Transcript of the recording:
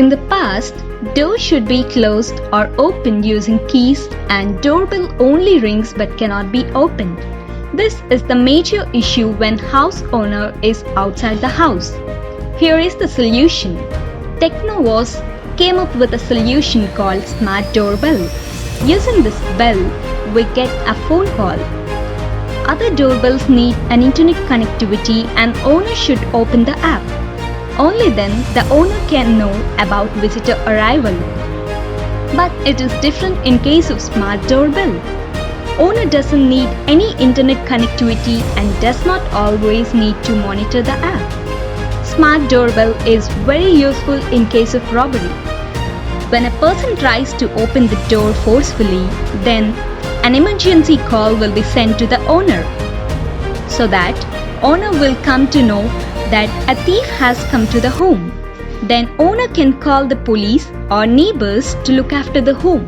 In the past, doors should be closed or opened using keys, and doorbell only rings but cannot be opened. This is the major issue when house owner is outside the house. Here is the solution. Technovos came up with a solution called Smart Doorbell. Using this bell, we get a phone call. Other doorbells need an internet connectivity and owner should open the app. Only then the owner can know about visitor arrival. But it is different in case of Smart Doorbell. Owner doesn't need any internet connectivity and does not always need to monitor the app. Smart Doorbell is very useful in case of robbery. When a person tries to open the door forcefully, then an emergency call will be sent to the owner, so that owner will come to know that a thief has come to the home. Then owner can call the police or neighbors to look after the home.